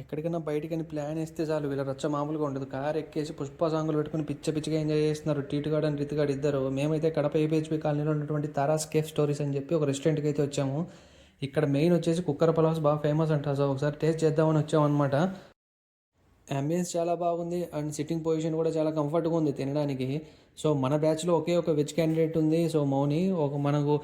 ఎక్కడికైనా బయటికని ప్లాన్ వేస్తే చాలు వీళ్ళ రచ్చ మామూలుగా ఉండదు. కార్ ఎక్కేసి పుష్ప సాంగులు పెట్టుకుని పిచ్చిగా ఎంజాయ్ చేస్తున్నారు టీటుగాడు అండ్ రితిగాడు ఇద్దరు. మేమైతే కడప ఏపీహెచ్పీ కాలనీలో ఉన్నటువంటి తారాస్ కేఫ్ స్టోరీస్ అని చెప్పి ఒక రెస్టారెంట్కి అయితే వచ్చాము. ఇక్కడ మెయిన్ వచ్చేసి కుక్కర్ పలావ్స్ బాగా ఫేమస్ అంట. సో ఒకసారి టేస్ట్ చేద్దామని వచ్చాము అనమాట. అంబియన్స్ చాలా బాగుంది అండ్ సిట్టింగ్ పొజిషన్ కూడా చాలా కంఫర్ట్గా ఉంది తినడానికి. సో మన బ్యాచ్లో ఒకే ఒక వెజ్ క్యాండిడేట్ ఉంది. సో మౌని మనకు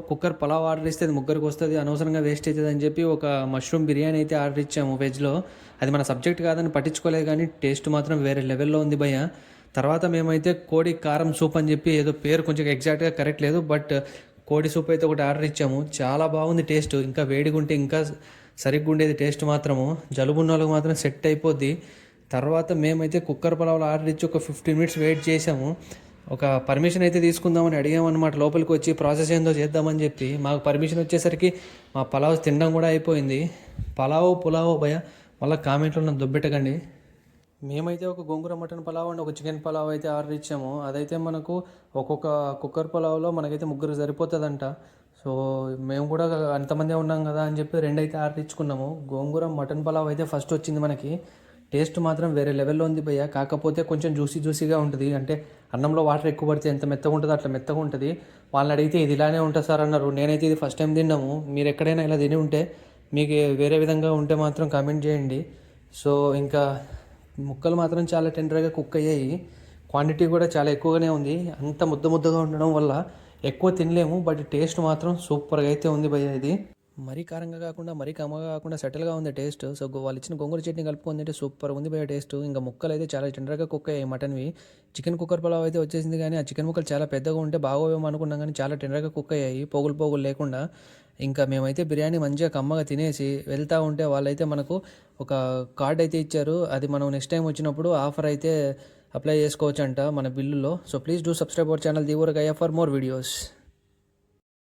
కుక్కర్ పలావ్ ఆర్డర్ ఇస్తే అది ముగ్గురికి వస్తుంది, అనవసరంగా వేస్ట్ అవుతుంది అని చెప్పి ఒక మష్రూమ్ బిర్యానీ అయితే ఆర్డర్ ఇచ్చాము వెజ్లో. అది మన సబ్జెక్ట్ కాదని పట్టించుకోలేదు, కానీ టేస్ట్ మాత్రం వేరే లెవెల్లో ఉంది భయ్య. తర్వాత మేమైతే కోడి కారం సూప్ అని చెప్పి ఏదో పేరు కొంచెం ఎగ్జాక్ట్గా కరెక్ట్ లేదు, బట్ కోడి సూప్ అయితే ఒకటి ఆర్డర్ ఇచ్చాము. చాలా బాగుంది టేస్ట్. ఇంకా వేడిగా ఉంటే ఇంకా సరిగ్గా ఉండేది టేస్ట్ మాత్రము. జలుబున్న వాళ్ళకి మాత్రం సెట్ అయిపోద్ది. తర్వాత మేమైతే కుక్కర్ పలావ్లో ఆర్డర్ ఇచ్చి ఒక 15 మినిట్స్ వెయిట్ చేసాము. ఒక పర్మిషన్ అయితే తీసుకుందామని అడిగామన్నమాట. లోపలికి వచ్చి ప్రాసెస్ ఏందో చేద్దామని చెప్పి మాకు పర్మిషన్ వచ్చేసరికి మా పలావ్ తినడం కూడా అయిపోయింది. పులావ్ భయ మళ్ళీ కామెంట్లో నన్ను దొబ్బెట్టకండి. మేమైతే ఒక గోంగూర మటన్ పలావ్ అండ్ ఒక చికెన్ పలావ్ అయితే ఆర్డర్ ఇచ్చాము. అదైతే మనకు ఒక్కొక్క కుక్కర్ పలావ్లో మనకైతే ముగ్గురు సరిపోతుందంట. సో మేము కూడా అంతమంది ఉన్నాం కదా అని చెప్పి 2 అయితే ఆర్డర్ ఇచ్చుకున్నాము. గోంగూర మటన్ పలావ్ అయితే ఫస్ట్ వచ్చింది మనకి. టేస్ట్ మాత్రం వేరే లెవెల్లో ఉంది భయ్య. కాకపోతే కొంచెం జ్యూసీగా ఉంటుంది. అంటే అన్నంలో వాటర్ ఎక్కువ పడితే ఎంత మెత్తగా ఉంటుందో అట్లా మెత్తగా ఉంటుంది. వాళ్ళని అడిగితే ఇది ఇలానే ఉంటుంది సార్ అన్నారు. నేనైతే ఇది ఫస్ట్ టైం తిన్నాము. మీరు ఎక్కడైనా ఇలా తిని ఉంటే మీకు వేరే విధంగా ఉంటే మాత్రం కామెంట్ చేయండి. సో ఇంకా ముక్కలు మాత్రం చాలా టెండర్గా కుక్ అయ్యాయి. క్వాంటిటీ కూడా చాలా ఎక్కువగానే ఉంది. అంత ముద్దగా ఉండడం వల్ల ఎక్కువ తినలేము, బట్ టేస్ట్ మాత్రం సూపర్గా అయితే ఉంది భయ్య. ఇది మరీ కారంగా కాకుండా మరీ కమ్మగా కాకుండా సెటిల్గా ఉంది టేస్ట్. సో వాళ్ళు ఇచ్చిన గోంగూర చట్నీ కలుపుకుంది అంటే సూపర్ ఉంది భయ్య టేస్ట్. ఇంకా ముక్కలు అయితే చాలా టెండర్గా కుక్ అయ్యాయి మటన్వి. చికెన్ కుక్కర్ పలావ్ అయితే వచ్చేసింది, కానీ ఆ చికెన్ ముక్కలు చాలా పెద్దగా ఉంటే బాగోవేమో అనుకున్నాం, కానీ చాలా టెండర్గా కుక్ అయ్యాయి పోగులు లేకుండా. ఇంకా మేమైతే బిర్యానీ మంచిగా కమ్మగా తినేసి వెళ్తూ ఉంటే వాళ్ళైతే మనకు ఒక కార్డ్ అయితే ఇచ్చారు. అది మనం నెక్స్ట్ టైం వచ్చినప్పుడు ఆఫర్ అయితే అప్లై చేసుకోవచ్చు అంట మన బిల్లులో. So please do subscribe our channel the Ooragayya for more videos.